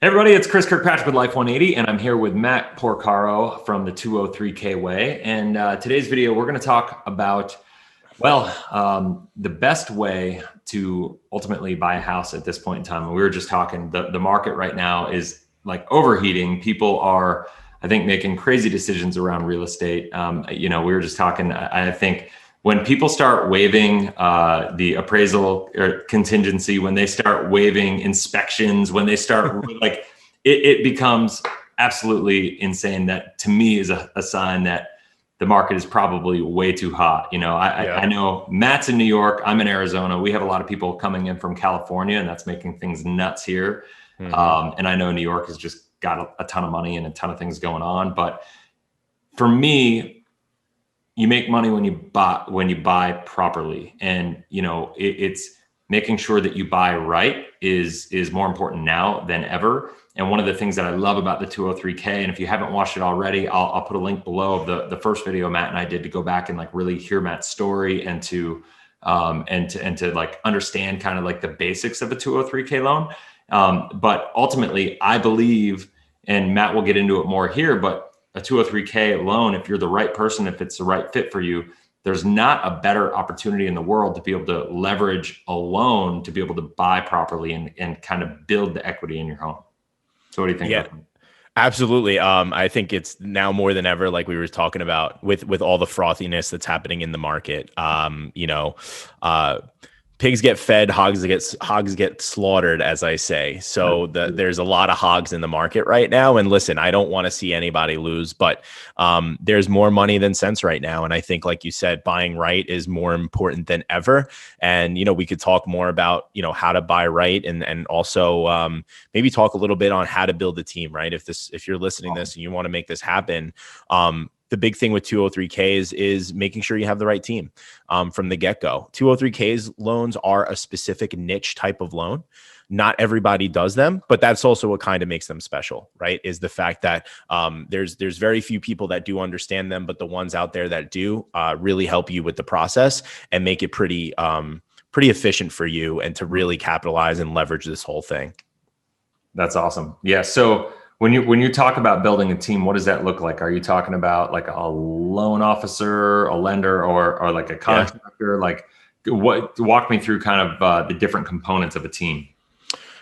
Hey everybody, it's Chris Kirkpatrick with Life 180, and I'm here with Matt Porcaro from the 203k Way. And today's video, we're going to talk about, the best way to ultimately buy a house at this point in time. And we were just talking, the market right now is like overheating. People are, I think, making crazy decisions around real estate. We were just talking, I think, when people start waiving the appraisal or contingency, when they start waiving inspections, when they start like it becomes absolutely insane. That to me is a sign that the market is probably way too hot. I know Matt's in New York, I'm in Arizona. We have a lot of people coming in from California, and that's making things nuts here. And I know New York has just got a ton of money and a ton of things going on. But for me, you make money when you buy properly, and it's making sure that you buy right is more important now than ever. And one of the things that I love about the 203k, and if you haven't watched it already, I'll put a link below of the first video Matt and I did to go back and like really hear Matt's story and to like understand kind of like the basics of a 203k loan. But ultimately, I believe, and Matt will get into it more here, but a 203k loan, if you're the right person, if it's the right fit for you, there's not a better opportunity in the world to be able to leverage a loan to be able to buy properly and kind of build the equity in your home. So what do you think? Yeah, absolutely. I think it's now more than ever, like we were talking about with all the frothiness that's happening in the market. Pigs get fed, hogs get slaughtered, as I say. So there's a lot of hogs in the market right now. And listen, I don't want to see anybody lose, but there's more money than sense right now. And I think, like you said, buying right is more important than ever. And, we could talk more about, how to buy right and also maybe talk a little bit on how to build a team, right? If you're listening to this and you want to make this happen, the big thing with 203Ks is making sure you have the right team from the get-go. 203Ks loans are a specific niche type of loan. Not everybody does them, but that's also what kind of makes them special, right? Is the fact that there's very few people that do understand them, but the ones out there that do really help you with the process and make it pretty efficient for you and to really capitalize and leverage this whole thing. That's awesome. Yeah. So when you talk about building a team, what does that look like? Are you talking about like a loan officer, a lender, or like a contractor? Like walk me through kind of the different components of a team.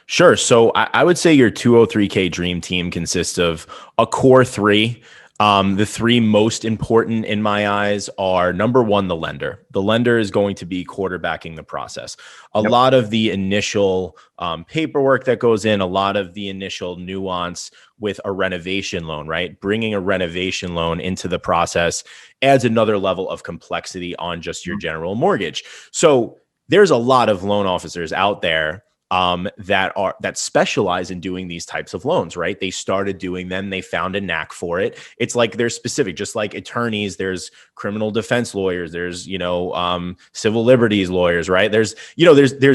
Sure. So I would say your 203k dream team consists of a core three. The three most important in my eyes are, number one, the lender. The lender is going to be quarterbacking the process. A lot of the initial paperwork that goes in, a lot of the initial nuance with a renovation loan, right? Bringing a renovation loan into the process adds another level of complexity on just your general mortgage. So there's a lot of loan officers out there that specialize in doing these types of loans, right? They started doing them. They found a knack for it. It's like they're specific, just like attorneys, there's criminal defense lawyers, there's, civil liberties lawyers, right? There's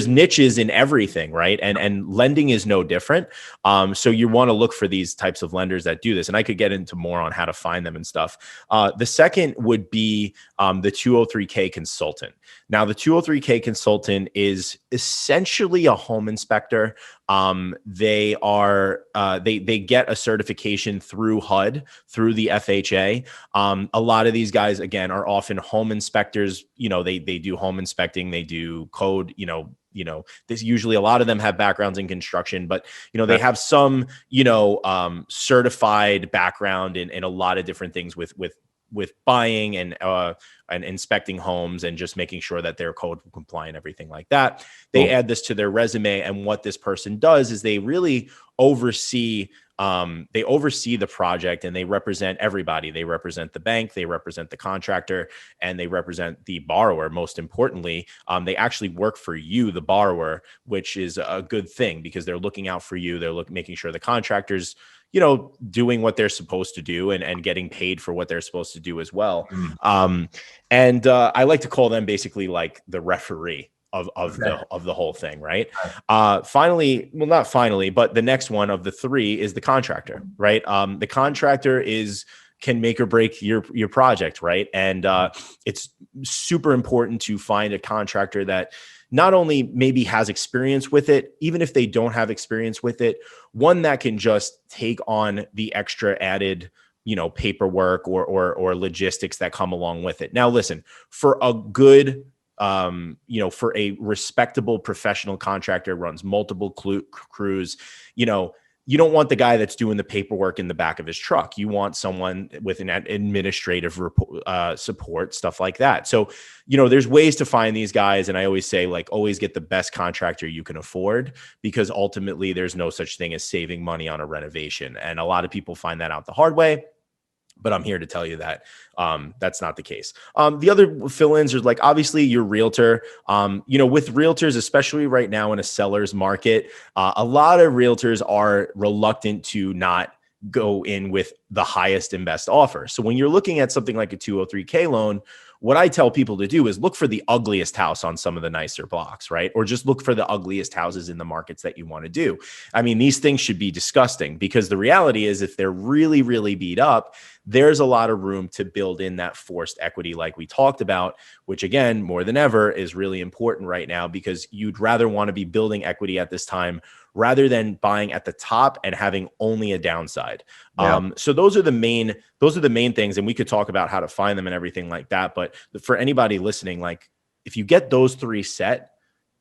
niches in everything, right? And lending is no different. So you want to look for these types of lenders that do this. And I could get into more on how to find them and stuff. The second would be the 203k consultant. Now, the 203k consultant is essentially a home inspector. They get a certification through HUD, through the FHA. A lot of these guys, again, are often home inspectors. They do home inspecting, they do code, this usually a lot of them have backgrounds in construction, but they have some certified background in a lot of different things with buying and inspecting homes and just making sure that they're code compliant, everything like that. They add this to their resume. And what this person does is they really oversee the project, and they represent everybody. They represent the bank, they represent the contractor, and they represent the borrower. Most importantly, they actually work for you, the borrower, which is a good thing because they're looking out for you. They're making sure the contractor's doing what they're supposed to do and getting paid for what they're supposed to do as well. And I like to call them basically like the referee of the whole thing, right? Finally, well, not finally, but the next one of the three is the contractor, right? The contractor can make or break your project, right? And it's super important to find a contractor that not only maybe has experience with it, even if they don't have experience with it, one that can just take on the extra added, paperwork or logistics that come along with it. Now, listen, for a good, for a respectable professional contractor runs multiple crews, you don't want the guy that's doing the paperwork in the back of his truck. You want someone with an administrative support, stuff like that. So, there's ways to find these guys. And I always say, like, always get the best contractor you can afford, because ultimately there's no such thing as saving money on a renovation. And a lot of people find that out the hard way. But I'm here to tell you that that's not the case. The other fill-ins are, like, obviously your realtor. With realtors, especially right now in a seller's market, a lot of realtors are reluctant to not go in with the highest and best offer. So when you're looking at something like a 203k loan, what I tell people to do is look for the ugliest house on some of the nicer blocks, right? Or just look for the ugliest houses in the markets that you want to do. I mean, these things should be disgusting, because the reality is, if they're really, really beat up, there's a lot of room to build in that forced equity like we talked about, which, again, more than ever is really important right now, because you'd rather want to be building equity at this time rather than buying at the top and having only a downside. Yeah. So those are the main things. And we could talk about how to find them and everything like that. But for anybody listening, like, if you get those three set,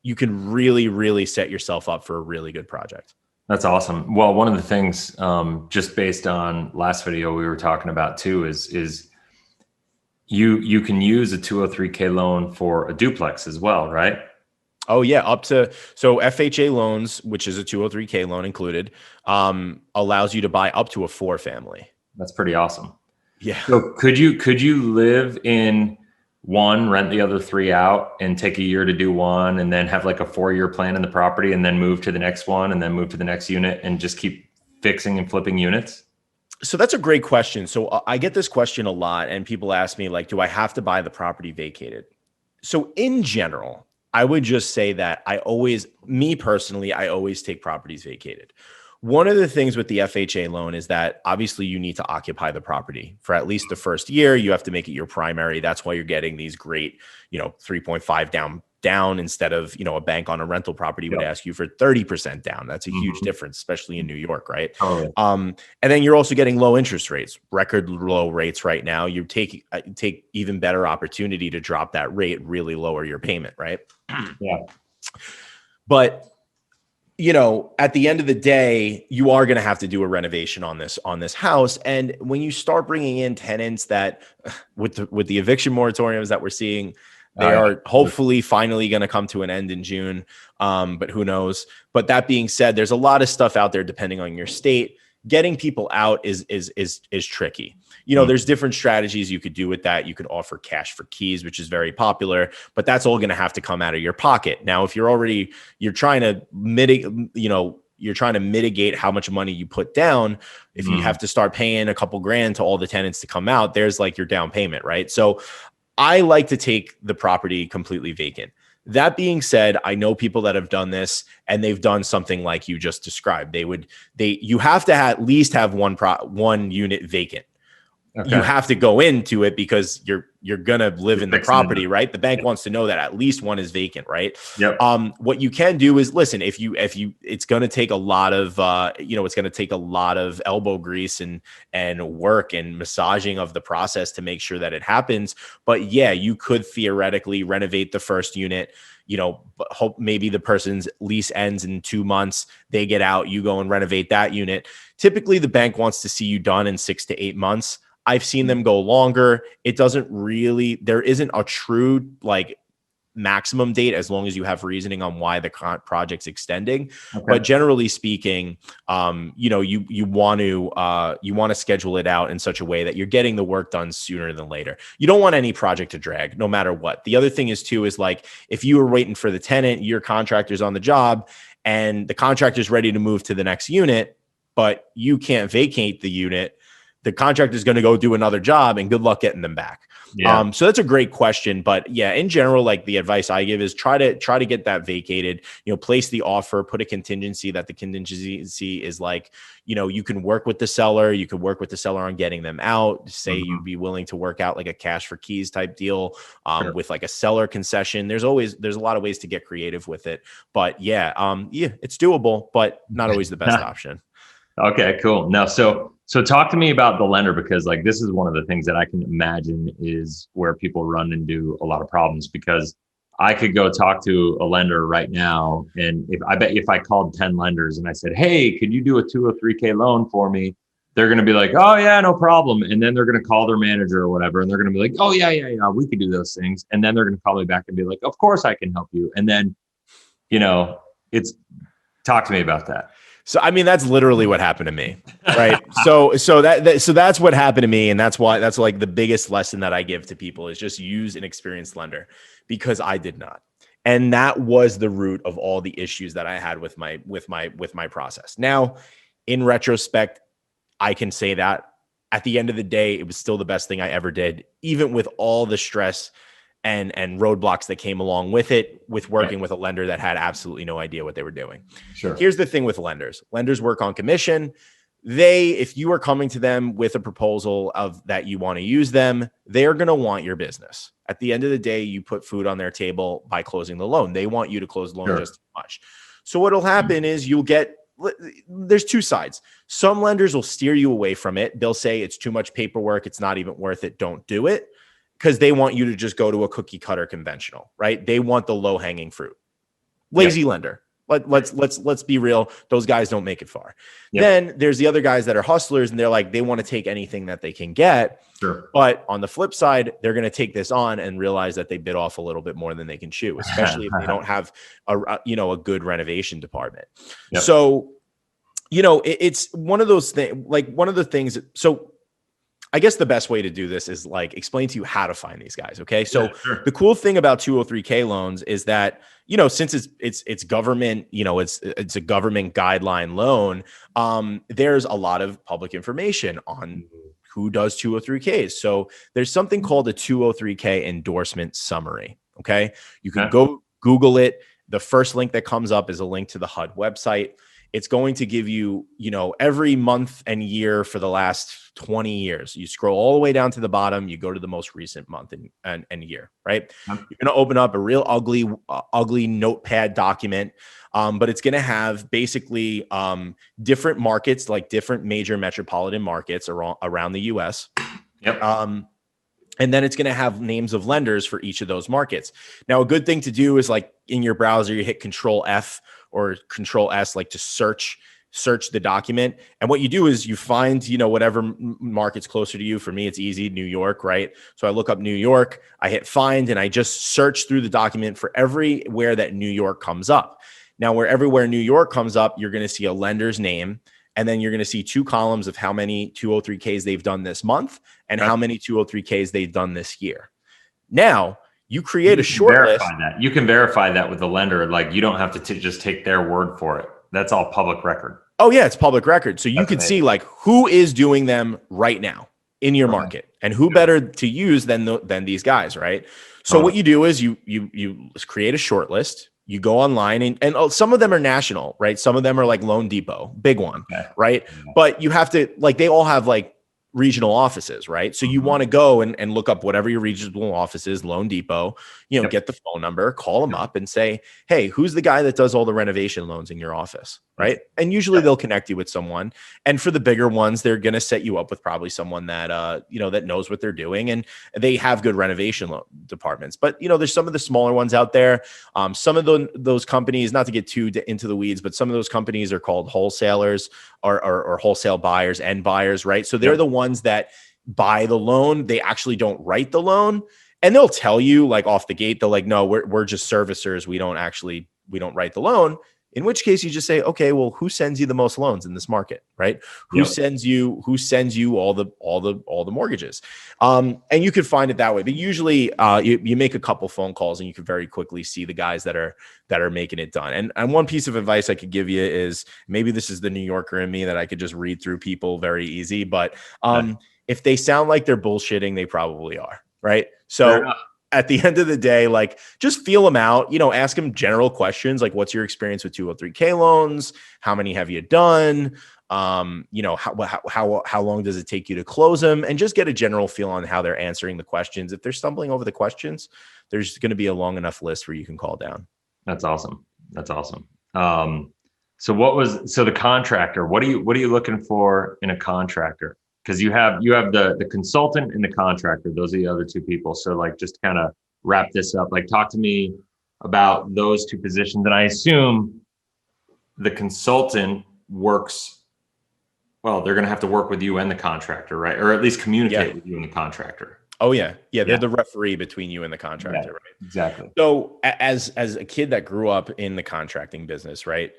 you can really, really set yourself up for a really good project. That's awesome. Well, one of the things, just based on last video we were talking about too, is you can use a 203k loan for a duplex as well, right? Oh yeah, so FHA loans, which is a 203k loan included, allows you to buy up to a 4-family. That's pretty awesome. Yeah. So could you live in one, rent the other 3 out, and take a year to do one, and then have like a 4-year plan in the property, and then move to the next one, and then move to the next unit, and just keep fixing and flipping units? So that's a great question. So I get this question a lot, and people ask me, like, do I have to buy the property vacated? So in general, I would just say that me personally, I always take properties vacated. One of the things with the FHA loan is that obviously you need to occupy the property for at least the first year. You have to make it your primary. That's why you're getting these great, 3.5 down instead of, a bank on a rental property would ask you for 30% down. That's a huge difference, especially in New York, right? Oh. And then you're also getting low interest rates, record low rates right now. You take even better opportunity to drop that rate, really lower your payment, right? Yeah. But at the end of the day, you are going to have to do a renovation on this house. And when you start bringing in tenants that, with the eviction moratoriums that we're seeing, they are hopefully finally going to come to an end in June. But who knows? But that being said, there's a lot of stuff out there depending on your state. Getting people out is tricky. There's different strategies you could do with that. You could offer cash for keys, which is very popular, but that's all going to have to come out of your pocket. Now, if you're trying to mitigate how much money you put down. If you have to start paying a couple grand to all the tenants to come out, there's like your down payment, right? So I like to take the property completely vacant. That being said, I know people that have done this, and they've done something like you just described. You have to at least have one unit vacant. Okay. You have to go into it because you're gonna live in the property, right? The bank wants to know that at least one is vacant, right? Yep. What you can do is listen. If you, it's gonna take a lot of it's gonna take a lot of elbow grease and work and massaging of the process to make sure that it happens. But yeah, you could theoretically renovate the first unit. Hope maybe the person's lease ends in 2 months. They get out. You go and renovate that unit. Typically, the bank wants to see you done in 6 to 8 months. I've seen them go longer. There isn't a true maximum date as long as you have reasoning on why the project's extending. Okay. But generally speaking, you want to schedule it out in such a way that you're getting the work done sooner than later. You don't want any project to drag, no matter what. The other thing is if you were waiting for the tenant, your contractor's on the job, and the contractor's ready to move to the next unit, but you can't vacate the unit, the contractor is going to go do another job, and good luck getting them back. Yeah. So that's a great question, but yeah, in general, like the advice I give is try to get that vacated, place the offer, put a contingency that the contingency is like, you can work with the seller. You could work with the seller on getting them out. Say you'd be willing to work out like a cash for keys type deal with like a seller concession. There's a lot of ways to get creative with it, but yeah, it's doable, but not always the best option. Okay, cool. Now, so talk to me about the lender, because like this is one of the things that I can imagine is where people run into a lot of problems, because I could go talk to a lender right now, and if I called 10 lenders and I said, "Hey, could you do a 203k loan for me?" They're going to be like, "Oh yeah, no problem." And then they're going to call their manager or whatever, and they're going to be like, "Oh yeah, we could do those things." And then they're going to call me back and be like, "Of course I can help you." And then, talk to me about that. So, I mean, that's literally what happened to me, right? so that's what happened to me. And that's like the biggest lesson that I give to people is just use an experienced lender, because I did not. And that was the root of all the issues that I had with my process. Now, in retrospect, I can say that at the end of the day, it was still the best thing I ever did, even with all the stress and roadblocks that came along with it, with working with a lender that had absolutely no idea what they were doing. Sure. Here's the thing with lenders. Lenders work on commission. If you are coming to them with a proposal of that you want to use them, they are going to want your business. At the end of the day, you put food on their table by closing the loan. They want you to close the loan just as much. So what'll happen is there's two sides. Some lenders will steer you away from it. They'll say it's too much paperwork. It's not even worth it. Don't do it. Because they want you to just go to a cookie cutter conventional, right? They want the low hanging fruit. Lazy lender. Let's be real. Those guys don't make it far. Yep. Then there's the other guys that are hustlers, and they're like, they want to take anything that they can get. Sure. But on the flip side, they're going to take this on and realize that they bit off a little bit more than they can chew, especially if they don't have a good renovation department. Yep. So, it's one of those things, like one of the things. So I guess the best way to do this is like explain to you how to find these guys. Okay. So the cool thing about 203k loans is that, since it's government, it's a government guideline loan. There's a lot of public information on who does 203ks. So there's something called a 203k endorsement summary. Okay. You can go Google it. The first link that comes up is a link to the HUD website. It's going to give you, every month and year for the last 20 years. You scroll all the way down to the bottom, you go to the most recent month and year, right? You're going to open up a real ugly notepad document, but it's going to have basically different markets, like different major metropolitan markets around the US. Yep. And then it's going to have names of lenders for each of those markets. Now, a good thing to do is like in your browser, you hit Control F or Control S, like to search the document. And what you do is you find, whatever market's closer to you. For me, it's easy, New York, right? So I look up New York, I hit find, and I just search through the document for everywhere that New York comes up. Now, everywhere New York comes up, you're going to see a lender's name. And then you're going to see two columns of how many 203ks they've done this month and how many 203ks they've done this year. Now, you create a short list. You can verify that with the lender. Like, you don't have to just take their word for it. That's all public record. Oh yeah, it's public record. So you can see like who is doing them right now in your market, and who better to use than these guys, right? So what you do is you create a short list. You go online and some of them are national, right? Some of them are like Loan Depot, big one, right? But you have to, like, they all have like regional offices, right? So you want to go and look up whatever your regional office is, Loan Depot, get the phone number, call them up and say, hey, who's the guy that does all the renovation loans in your office, right? And usually they'll connect you with someone. And for the bigger ones, they're going to set you up with probably someone that, that knows what they're doing, and they have good renovation departments. But, there's some of the smaller ones out there. Some of those companies, not to get too into the weeds, but some of those companies are called wholesalers or wholesale buyers and buyers, right? So they're the ones that buy the loan. They actually don't write the loan, and they'll tell you like off the gate, they're like, no, we're just servicers. We don't write the loan. in which case you just say, okay, well, who sends you the most loans in this market, right? Who Yep. sends you all the mortgages? And you could find it that way. But usually you make a couple phone calls and you can very quickly see the guys that are making it done. And one piece of advice I could give you is, maybe this is the New Yorker in me that I could just read through people very easy, but if they sound like they're bullshitting, they probably are, right? So at the end of the day, like, just feel them out, ask them general questions like, what's your experience with 203k loans? How many have you done? How long does it take you to close them? And just get a general feel on how they're answering the questions. If they're stumbling over the questions, there's going to be a long enough list where you can call down. That's awesome. That's awesome. So the contractor, what are you looking for in a contractor? Because you have the consultant and the contractor. Those are the other two people. So like, just kind of wrap this up. Like, talk to me about those two positions. And I assume the consultant works, well, they're going to have to work with you and the contractor, right? Or at least communicate with you and the contractor. Oh yeah. They're the referee between you and the contractor, right? Exactly. So as a kid that grew up in the contracting business, right?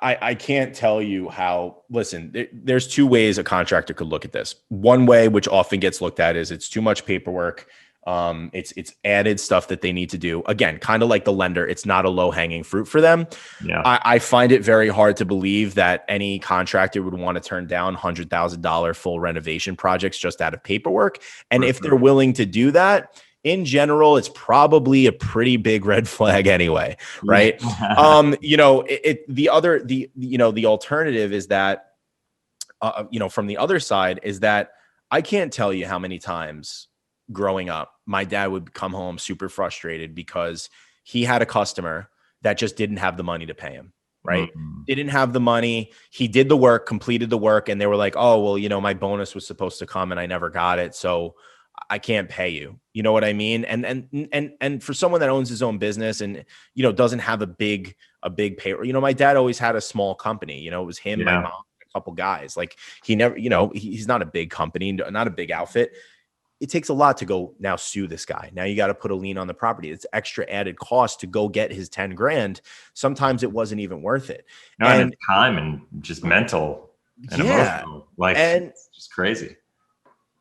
I can't tell you how, listen, there's two ways a contractor could look at this. One way, which often gets looked at, is it's too much paperwork. It's added stuff that they need to do. Again, kind of like the lender, it's not a low hanging fruit for them. Yeah. I find it very hard to believe that any contractor would want to turn down $100,000 full renovation projects just out of paperwork. And if they're willing to do that, in general, it's probably a pretty big red flag anyway, right? The alternative is that, from the other side, is that I can't tell you how many times growing up, my dad would come home super frustrated because he had a customer that just didn't have the money to pay him, right? Mm-hmm. Didn't have the money. He did the work, completed the work, and they were like, oh, well, my bonus was supposed to come and I never got it, so I can't pay you. You know what I mean? And for someone that owns his own business and, doesn't have a big payroll, my dad always had a small company, it was him, my mom, a couple guys. Like, he never, he's not a big company, not a big outfit. It takes a lot to go now sue this guy. Now you got to put a lien on the property. It's extra added cost to go get his 10 grand. Sometimes it wasn't even worth it. And time and just mental and emotional. Like, it's just crazy.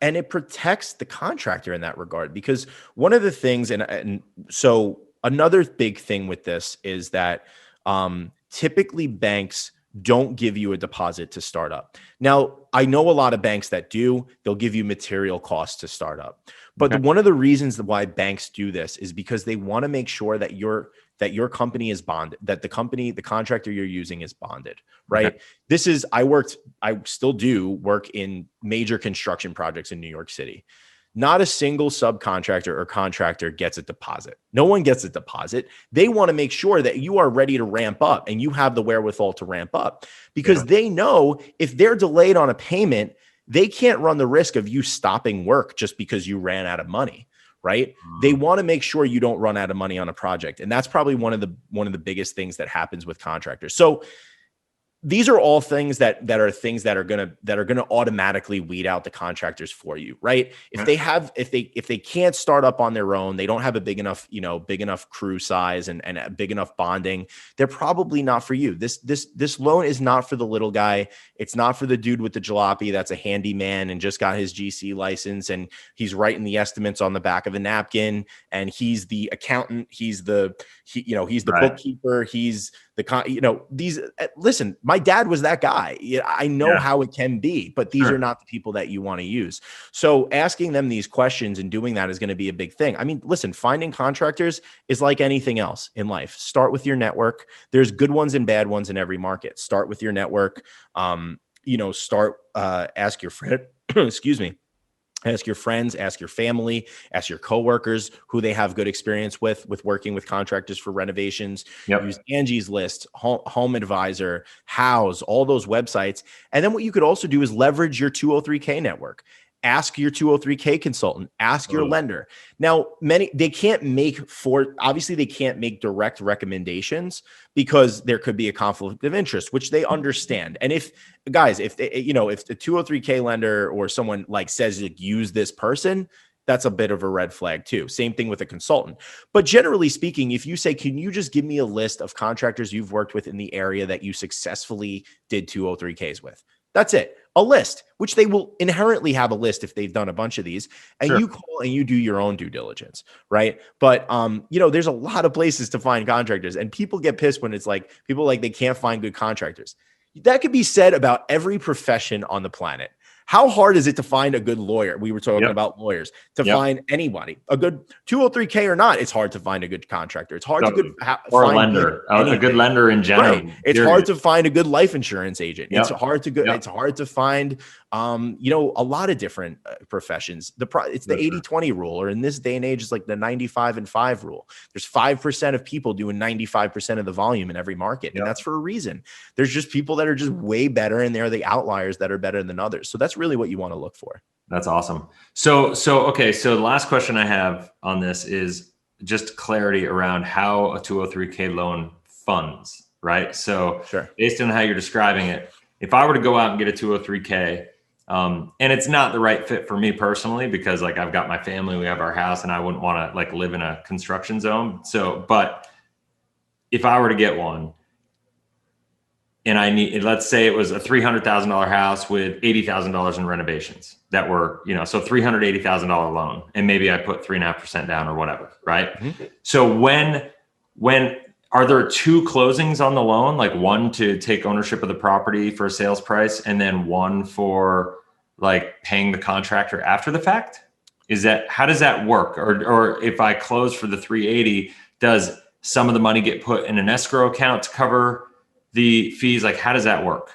And it protects the contractor in that regard, because one of the things, and so another big thing with this is that typically banks don't give you a deposit to start up. Now, I know a lot of banks that do. They'll give you material costs to start up. But one of the reasons why banks do this is because they want to make sure that your company is bonded, that the contractor you're using is bonded, right? Okay. I still do work in major construction projects in New York City. Not a single subcontractor or contractor gets a deposit. No one gets a deposit. They want to make sure that you are ready to ramp up and you have the wherewithal to ramp up, because they know if they're delayed on a payment, they can't run the risk of you stopping work just because you ran out of money, right? They want to make sure you don't run out of money on a project. And that's probably one of the biggest things that happens with contractors. So these are all things that are gonna automatically weed out the contractors for you, right? If they can't start up on their own, they don't have a big enough crew size and a big enough bonding, they're probably not for you. This loan is not for the little guy. It's not for the dude with the jalopy that's a handyman and just got his GC license and he's writing the estimates on the back of a napkin, and he's the accountant, he's the bookkeeper, he's listen, my dad was that guy. I know how it can be, but these are not the people that you want to use. So asking them these questions and doing that is going to be a big thing. I mean, listen, finding contractors is like anything else in life. Start with your network. There's good ones and bad ones in every market. Start with your network. Ask your friend, excuse me. Ask your friends, ask your family, ask your coworkers who they have good experience with working with contractors for renovations. Use Angie's List, Home Advisor, House, all those websites. And then what you could also do is leverage your 203k network. Ask your 203k consultant, ask your lender. Now, they can't make direct recommendations because there could be a conflict of interest, which they understand. And if the 203k lender or someone like says, like, use this person, that's a bit of a red flag too. Same thing with a consultant. But generally speaking, if you say, can you just give me a list of contractors you've worked with in the area that you successfully did 203Ks with? That's it. A list, which they will inherently have a list if they've done a bunch of these, and Sure. you call and you do your own due diligence, right? But there's a lot of places to find contractors, and people get pissed when it's like people like they can't find good contractors. That could be said about every profession on the planet. How hard is it to find a good lawyer? We were talking about lawyers, to find anybody, a good 203K or not. It's hard to find a good contractor. It's hard to or find a lender, a good lender in general. Right. It's hard to find a good life insurance agent. Yep. It's hard to It's hard to find, a lot of different professions. It's the 80-20 rule, or in this day and age, it's like the 95-5 rule. There's 5% of people doing 95% of the volume in every market. And that's for a reason. There's just people that are just way better, and they're the outliers that are better than others. So that's really what you want to look for. That's awesome. So the last question I have on this is just clarity around how a 203K loan funds, right? So based on how you're describing it, if I were to go out and get a 203K, and it's not the right fit for me personally, because like I've got my family, we have our house, and I wouldn't want to like live in a construction zone. So, but if I were to get one, and let's say it was a $300,000 house with $80,000 in renovations that were, so $380,000 loan, and maybe I put 3.5% down or whatever, right? Mm-hmm. So when are there two closings on the loan, like one to take ownership of the property for a sales price, and then one for like paying the contractor after the fact? How does that work? Or if I close for the 380, does some of the money get put in an escrow account to cover the fees? Like, how does that work?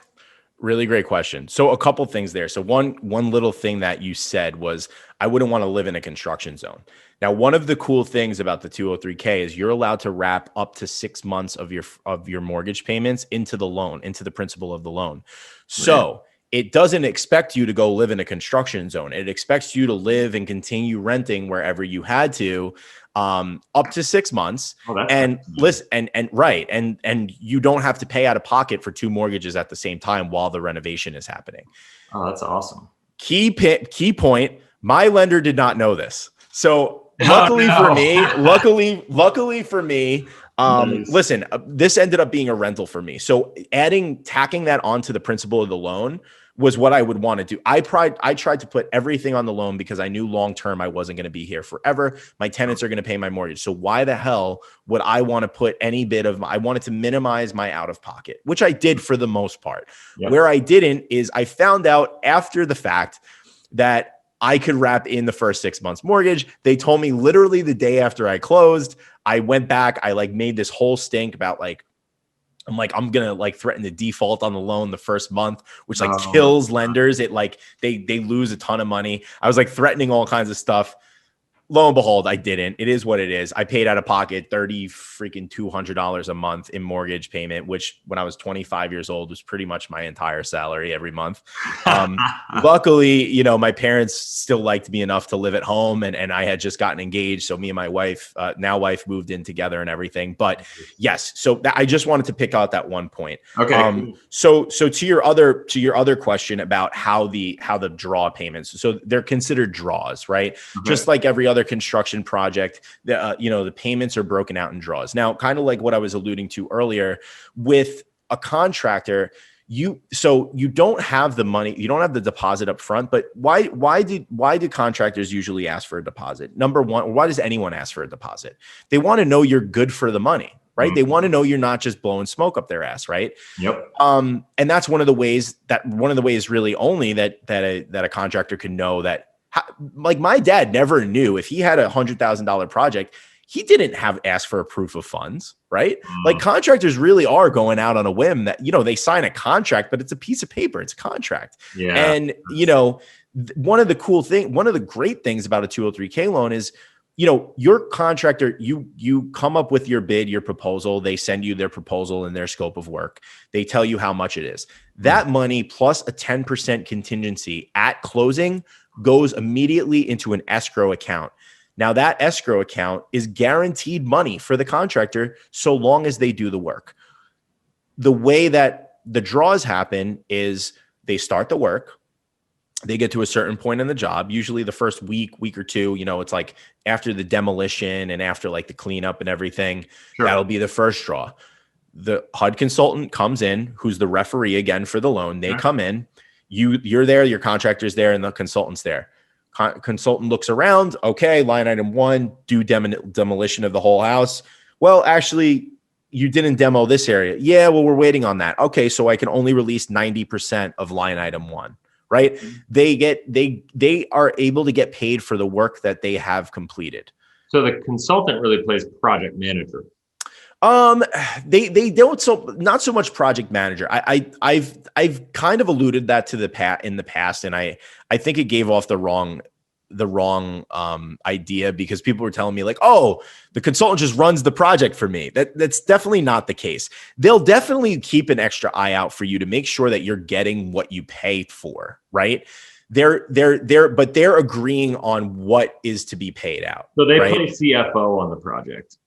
Really great question. So a couple things there. So one little thing that you said was, I wouldn't want to live in a construction zone. Now, one of the cool things about the 203K is you're allowed to wrap up to 6 months of your mortgage payments into the loan, into the principal of the loan. So it doesn't expect you to go live in a construction zone. It expects you to live and continue renting wherever you had to, up to 6 months. And listen, and you don't have to pay out of pocket for two mortgages at the same time while the renovation is happening. Oh, that's awesome. Key point. My lender did not know this. So luckily for me, nice. Listen, this ended up being a rental for me. So tacking that onto the principal of the loan was what I would want to do. I tried to put everything on the loan because I knew long-term I wasn't going to be here forever. My tenants are going to pay my mortgage. So why the hell would I want to put any bit of I wanted to minimize my out-of-pocket, which I did for the most part. Yep. Where I didn't is I found out after the fact that I could wrap in the first 6 months mortgage. They told me literally the day after I closed. I went back. I made this whole stink about I'm going to threaten to default on the loan the first month, which kills lenders. It they lose a ton of money. I was threatening all kinds of stuff. Lo and behold, I didn't. It is what it is. I paid out of pocket $200 a month in mortgage payment, which when I was 25 years old was pretty much my entire salary every month. Luckily, my parents still liked me enough to live at home, and I had just gotten engaged. So me and my wife, now wife, moved in together and everything. But yes, so I just wanted to pick out that one point. Okay. So to your other question about how the draw payments, so they're considered draws, right? Okay. Just like every other construction project, the payments are broken out in draws. Now, kind of like what I was alluding to earlier with a contractor, you don't have the money, you don't have the deposit up front. But why do contractors usually ask for a deposit? Number one, why does anyone ask for a deposit? They want to know you're good for the money, right? Mm-hmm. They want to know you're not just blowing smoke up their ass, right? Yep. And that's one of the ways really only that a contractor can know that. My dad never knew if he had $100,000 project, he didn't ask for a proof of funds, right? Contractors really are going out on a whim that, they sign a contract, but it's a piece of paper. It's a contract. Yeah. And, one of the great things about a 203K loan is, your contractor, you come up with your bid, your proposal, they send you their proposal and their scope of work. They tell you how much it is. That money plus a 10% contingency at closing goes immediately into an escrow account. Now that escrow account is guaranteed money for the contractor so long as they do the work. The way that the draws happen is they start the work. they get to a certain point in the job, usually the first week or two, it's like after the demolition and after like the cleanup and everything, that'll be the first draw. The HUD consultant comes in, who's the referee again for the loan. They come in, you're there, your contractor's there, and the consultant's there. Consultant looks around. Okay, line item 1, do demolition of the whole house. Well, actually, you didn't demo this area. Yeah, well, we're waiting on that. Okay, so I can only release 90% of line item 1. Right? They are able to get paid for the work that they have completed. So the consultant really plays project manager. They don't, so not so much project manager. I've kind of alluded that to in the past, and I think it gave off the wrong idea, because people were telling me like, oh, the consultant just runs the project for me. That's definitely not the case. They'll definitely keep an extra eye out for you to make sure that you're getting what you pay for, right? They're agreeing on what is to be paid out. So they play CFO on the project.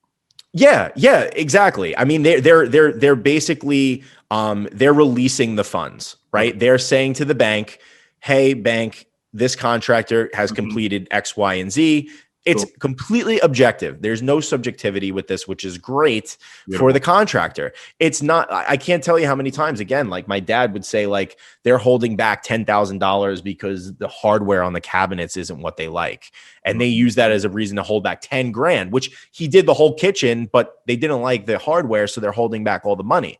Yeah, exactly. I mean, they're basically they're releasing the funds, right? They're saying to the bank, hey, bank, this contractor has completed X, Y, and Z. It's completely objective. There's no subjectivity with this, which is great for the contractor. It's not, I can't tell you how many times, again, like my dad would say, like they're holding back $10,000 because the hardware on the cabinets isn't what they like. And they use that as a reason to hold back 10 grand, which he did the whole kitchen, but they didn't like the hardware. So they're holding back all the money.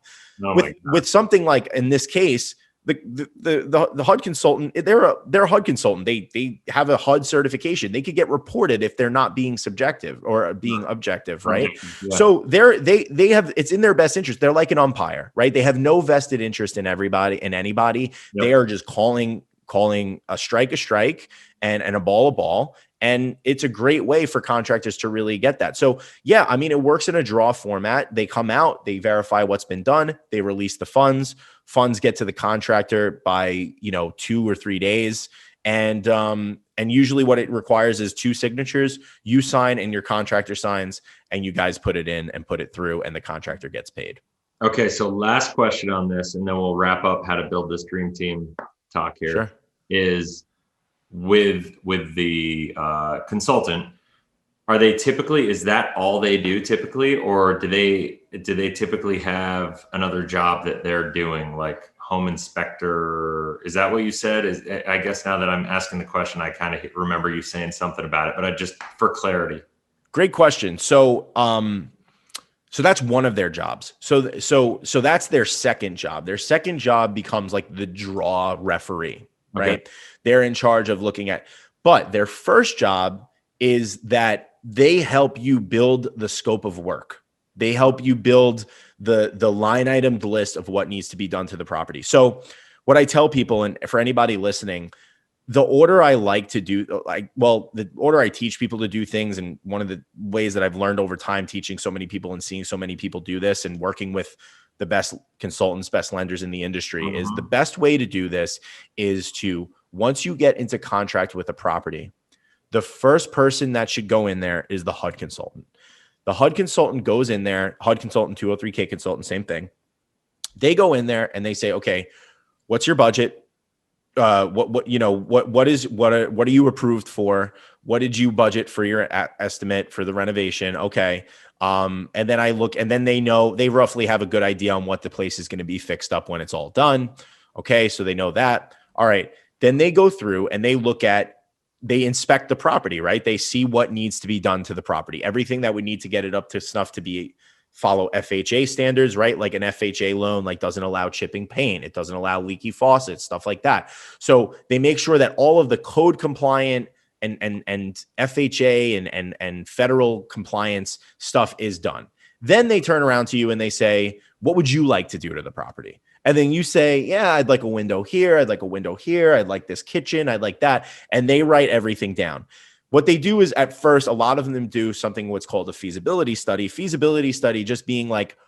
With something like, in this case, the HUD consultant, they're a HUD consultant. They have a HUD certification. They could get reported if they're not being subjective or being objective, right? Yeah. So they have, it's in their best interest. They're like an umpire, right? They have no vested interest in anybody. Yep. They are just calling a strike and a ball. And it's a great way for contractors to really get that. So yeah, I mean, it works in a draw format. They come out, they verify what's been done, they release the funds. Funds get to the contractor by 2 or 3 days. And usually what it requires is 2 signatures. You sign and your contractor signs, and you guys put it in and put it through, and the contractor gets paid. Okay, so last question on this, and then we'll wrap up how to build this dream team talk here. Sure. Is with the consultant, are they typically, is that all they do typically, or do they typically have another job that they're doing, like home inspector? Is that what you said? I guess now that I'm asking the question, I kind of remember you saying something about it, but I just, for clarity. Great question. So that's one of their jobs. So that's their second job. Their second job becomes like the draw referee, right? Okay. They're in charge of looking at, but their first job is that they help you build the scope of work. They help you build the line item list of what needs to be done to the property. So what I tell people, and for anybody listening, the order I like to do, the order I teach people to do things, and one of the ways that I've learned over time teaching so many people and seeing so many people do this and working with the best consultants, best lenders in the industry, is the best way to do this is to, once you get into contract with a property, the first person that should go in there is the HUD consultant. The HUD consultant goes in there, HUD consultant, 203k consultant, same thing. They go in there and they say, okay, what's your budget? What are you approved for? What did you budget for your estimate for the renovation? Okay. And then I look, and then they roughly have a good idea on what the place is going to be fixed up when it's all done. Okay. So they know that. All right. Then they go through and they inspect the property, right? They see what needs to be done to the property, everything that would need to get it up to snuff to follow FHA standards, right? Like an FHA loan, like doesn't allow chipping paint. It doesn't allow leaky faucets, stuff like that. So they make sure that all of the code compliant and FHA and federal compliance stuff is done. Then they turn around to you and they say, what would you like to do to the property? And then you say, yeah, I'd like a window here. I'd like a window here. I'd like this kitchen. I'd like that. And they write everything down. What they do is, at first, a lot of them do something what's called a feasibility study. Feasibility study just being like,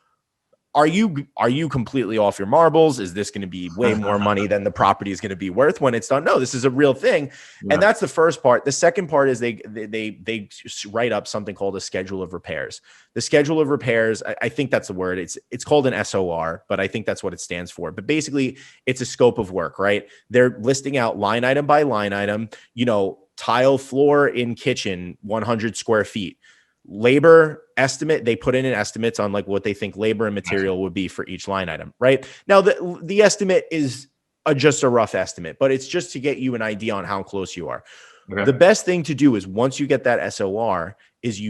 are you completely off your marbles? Is this going to be way more money than the property is going to be worth when it's done? No, this is a real thing. Yeah. And that's the first part. The second part is they write up something called a schedule of repairs. The schedule of repairs, I think that's the word. It's called an SOR, but I think that's what it stands for. But basically, it's a scope of work, right? They're listing out line item by line item, tile floor in kitchen, 100 square feet. Labor estimate, they put in an estimates on like what they think labor and material would be for each line item, right? Now, the estimate is just a rough estimate, but it's just to get you an idea on how close you are. Okay. The best thing to do is once you get that SOR is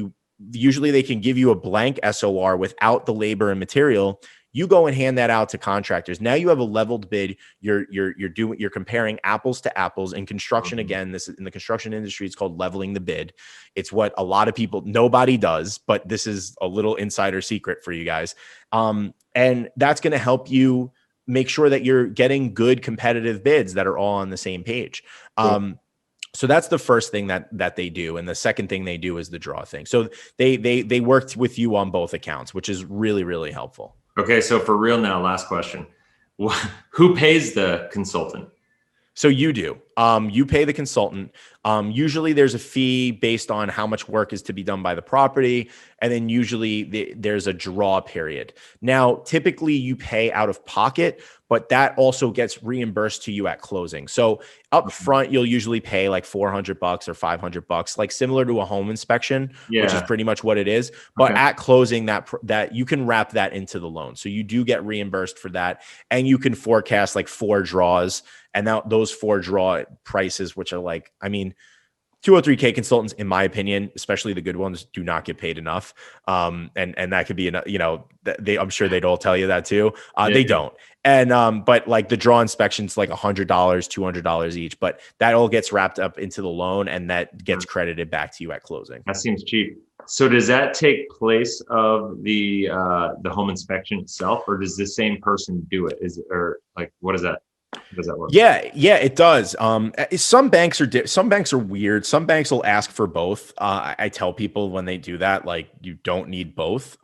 usually they can give you a blank SOR without the labor and material. You go and hand that out to contractors. Now you have a leveled bid. You're comparing apples to apples. In construction, again, this is in the construction industry, it's called leveling the bid. It's what a lot of people, nobody does, but this is a little insider secret for you guys. And that's going to help you make sure that you're getting good competitive bids that are all on the same page. So that's the first thing that they do. And the second thing they do is the draw thing. So they worked with you on both accounts, which is really, really helpful. Okay. So for real now, last question. Who pays the consultant? So you do. You pay the consultant. Usually there's a fee based on how much work is to be done by the property. And then usually there's a draw period. Now, typically you pay out of pocket, but that also gets reimbursed to you at closing. So up front, you'll usually pay like $400 or $500, like similar to a home inspection, which is pretty much what it is. But at closing, that you can wrap that into the loan. So you do get reimbursed for that. And you can forecast like 4 draws. And now those 4 draw prices, which are like, 203k consultants, in my opinion, especially the good ones, do not get paid enough. And that could be, I'm sure they'd all tell you that too. They don't. And, but like the draw inspections, like $100, $200 each, but that all gets wrapped up into the loan and that gets credited back to you at closing. That seems cheap. So does that take place of the home inspection itself, or does the same person do it? What is that? Does that work? Yeah, it does. Some banks are weird. Some banks will ask for both. I tell people when they do that, like, you don't need both.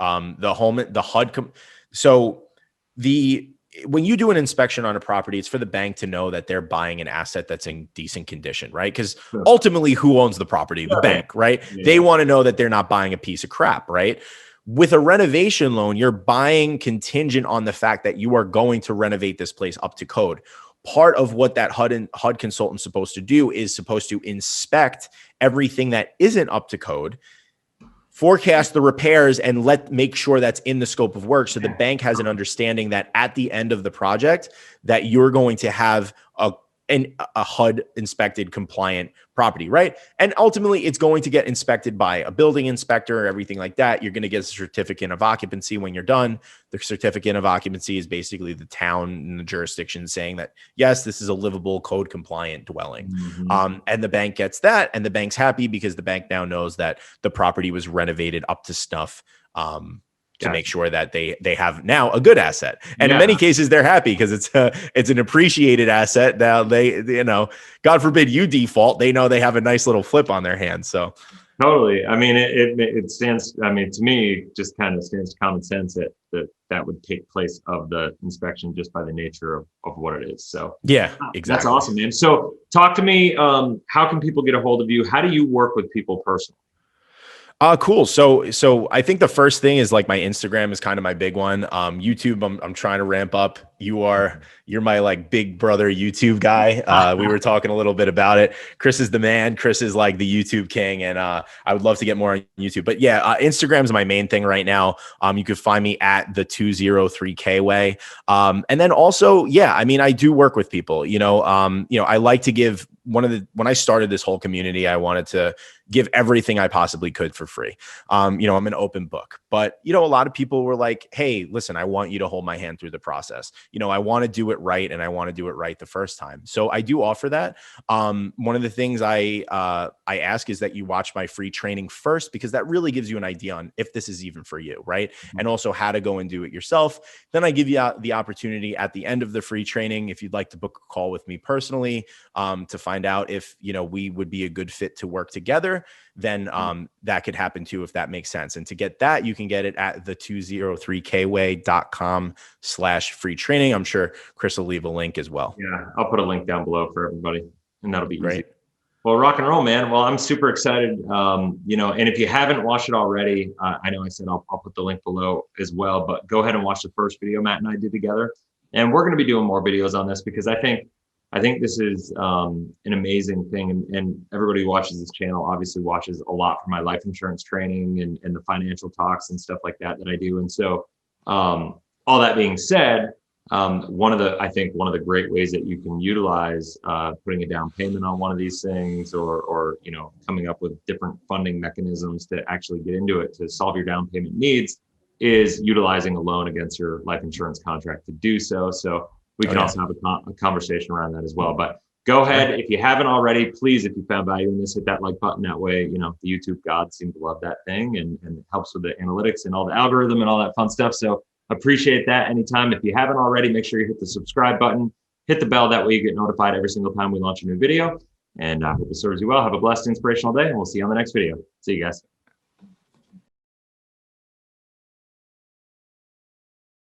When you do an inspection on a property, it's for the bank to know that they're buying an asset that's in decent condition, right? Because ultimately, who owns the property? The bank, right? Yeah. They want to know that they're not buying a piece of crap, right? With a renovation loan, you're buying contingent on the fact that you are going to renovate this place up to code. Part of what that HUD consultant's supposed to do is supposed to inspect everything that isn't up to code, forecast the repairs, and make sure that's in the scope of work. So the bank has an understanding that at the end of the project that you're going to have a HUD inspected compliant property, right? And ultimately it's going to get inspected by a building inspector or everything like that. You're going to get a certificate of occupancy when you're done. The certificate of occupancy is basically the town and the jurisdiction saying that, yes, this is a livable code compliant dwelling. And the bank gets that, and the bank's happy because the bank now knows that the property was renovated up to snuff. To make sure that they have now a good asset. And in many cases, they're happy because it's an appreciated asset. Now God forbid you default, they know they have a nice little flip on their hands. So totally. It stands, to me, just kind of stands to common sense that would take place of the inspection just by the nature of what it is. So yeah, exactly. That's awesome, man. So talk to me, how can people get a hold of you? How do you work with people personally? Cool. So I think the first thing is like my Instagram is kind of my big one. YouTube, I'm trying to ramp up. You're my like big brother YouTube guy. We were talking a little bit about it. Chris is the man. Chris is like the YouTube king, and I would love to get more on YouTube. But yeah, Instagram is my main thing right now. You could find me at the 203k way. And then also, I do work with people. I like to give when I started this whole community, I wanted to give everything I possibly could for free. I'm an open book, but a lot of people were like, hey, listen, I want you to hold my hand through the process. I want to do it right, and I want to do it right the first time. So I do offer that. One of the things I ask is that you watch my free training first, because that really gives you an idea on if this is even for you, right? And also how to go and do it yourself. Then I give you the opportunity at the end of the free training, if you'd like to book a call with me personally, to find out if, we would be a good fit to work together. then that could happen too, if that makes sense. And to get that, you can get it at the 203kway.com/free training. I'm sure Chris will leave a link as well. Yeah, I'll put a link down below for everybody, and that'll be Great. easy. Well, rock and roll, man. Well, I'm super excited. You know, and if you haven't watched it already, I know I said I'll put the link below as well, but go ahead and watch the first video Matt and I did together. And we're going to be doing more videos on this because I think this is an amazing thing. And everybody who watches this channel obviously watches a lot for my life insurance training and the financial talks and stuff like that I do. And so all that being said, one of the great ways that you can utilize putting a down payment on one of these things or you know, coming up with different funding mechanisms to actually get into it to solve your down payment needs is utilizing a loan against your life insurance contract to do so. So we can also have a conversation around that as well. But go ahead, if you haven't already, please, if you found value in this, hit that like button. That way, you know, the YouTube gods seem to love that thing and it helps with the analytics and all the algorithm and all that fun stuff. So appreciate that anytime. If you haven't already, make sure you hit the subscribe button, hit the bell. That way you get notified every single time we launch a new video. And I hope it serves you well. Have a blessed, inspirational day, and we'll see you on the next video. See you guys.